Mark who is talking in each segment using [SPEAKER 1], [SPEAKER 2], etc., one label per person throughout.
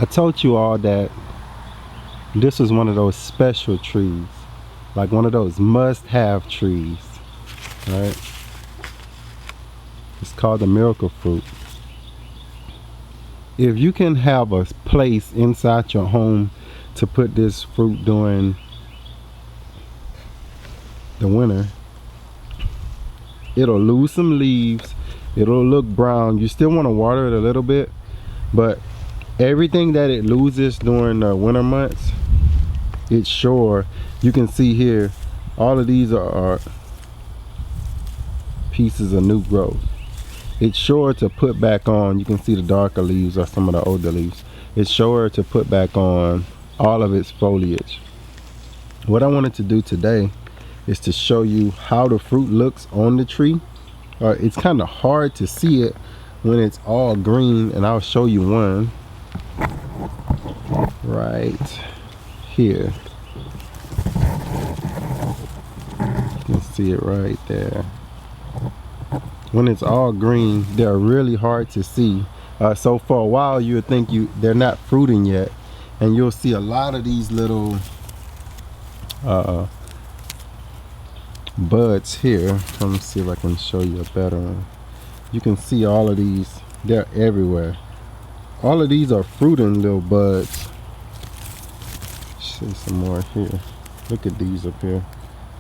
[SPEAKER 1] I told you all that this was one of those special trees, like one of those must-have trees, right? It's called the miracle fruit. If you can have a place inside your home to put this fruit during the winter, it'll lose some leaves, it'll look brown. You still want to water it a little bit, but everything that it loses during the winter months, it's sure, you can see here, all of these are pieces of new growth. It's sure to put back on. You can see the darker leaves or some of the older leaves. It's sure to put back on all of its foliage. What I wanted to do today is to show you how the fruit looks on the tree. It's kind of hard to see it when it's all green, and I'll show you one right here. You can see it right there. When it's all green, they're really hard to see. So for a while you'll think they're not fruiting yet, and you'll see a lot of these little buds here. Let me see if I can show you a better one. You can see all of these, they're everywhere. All of these are fruiting little buds. See some more here. Look at these up here.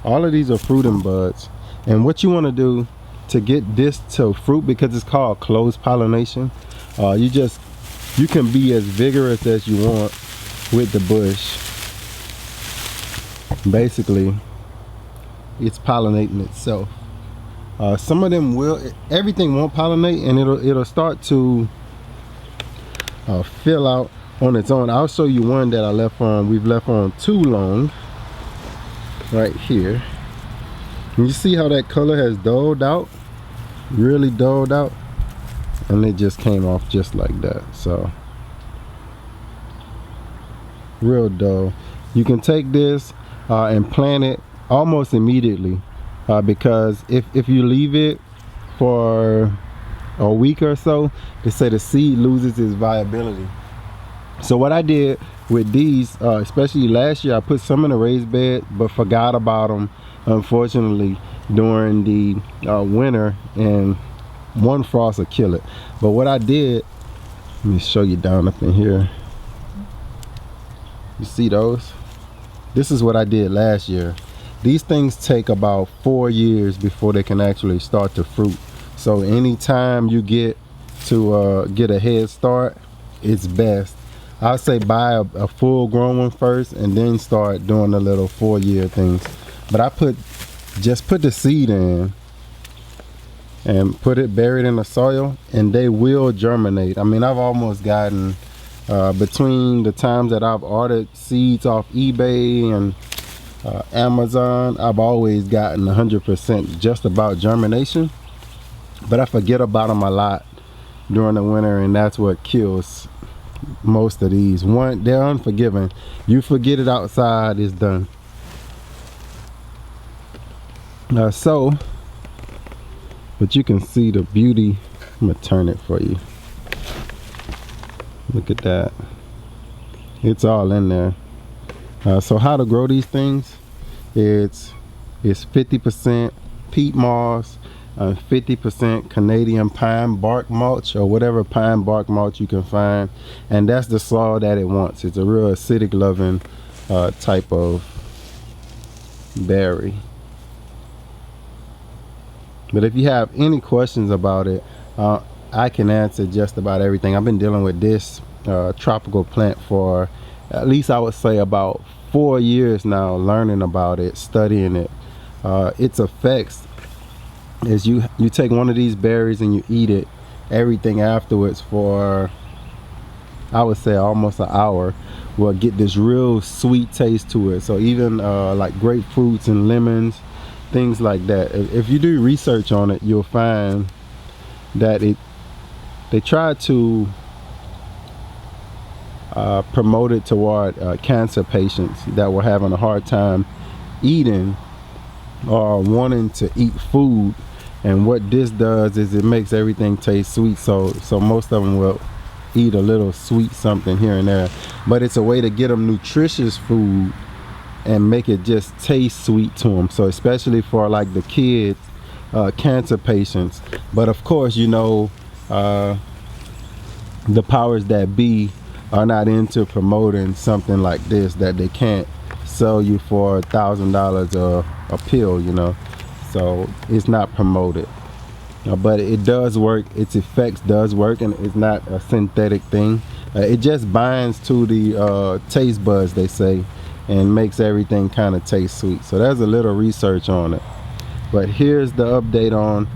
[SPEAKER 1] All of these are fruiting buds, and what you want to do to get this to fruit, because it's called closed pollination, you can be as vigorous as you want with the bush. Basically, it's pollinating itself. Some of them will, everything won't pollinate, and it'll start to fill out on its own. I'll show you one that we've left on too long, right here. And you see how that color has dulled out, really dulled out, and it just came off just like that. So real dull. You can take this and plant it almost immediately, because if you leave it for a week or so, they say the seed loses its viability. So what I did with these, especially last year, I put some in a raised bed but forgot about them, unfortunately, during the winter, and one frost will kill it. But what I did, let me show you down up in here. You see those? This is what I did last year. These things take about 4 years before they can actually start to fruit. So anytime you get to get a head start, it's best. I'd say buy a full grown one first and then start doing the little 4-year things. But I just put the seed in and put it buried in the soil, and they will germinate. I mean, I've almost gotten, between the times that I've ordered seeds off eBay and Amazon, I've always gotten 100% just about germination. But I forget about them a lot during the winter, and that's what kills most of these. One, they're unforgiving. You forget it outside, it's done. But you can see the beauty. I'm gonna turn it for you. Look at that. It's all in there. So how to grow these things? It's 50% peat moss, 50% Canadian pine bark mulch, or whatever pine bark mulch you can find, and that's the soil that it wants. It's a real acidic loving type of berry. But if you have any questions about it, I can answer just about everything. I've been dealing with this tropical plant for at least, I would say, about 4 years now, learning about it, studying it. Its effects is you take one of these berries and you eat it, everything afterwards for, I would say, almost an hour will get this real sweet taste to it. So even like grapefruits and lemons, things like that, if you do research on it, you'll find that they try to promote it toward cancer patients that were having a hard time eating or wanting to eat food. And what this does is it makes everything taste sweet, so most of them will eat a little sweet something here and there, but it's a way to get them nutritious food and make it just taste sweet to them. So especially for like the kids, cancer patients. But of course, you know, the powers that be are not into promoting something like this that they can't sell you for $1,000 a pill, you know. So it's not promoted, but it does work. Its effects does work, and it's not a synthetic thing. It just binds to the taste buds, they say, and makes everything kind of taste sweet. So there's a little research on it. But here's the update on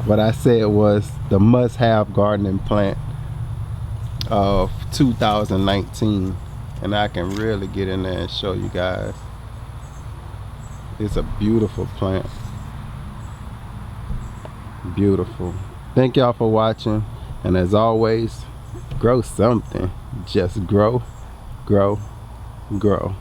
[SPEAKER 1] what I said was the must-have gardening plant of 2019, and I can really get in there and show you guys. It's a beautiful plant, beautiful. Thank y'all for watching, and as always, grow something. Just grow, grow, grow.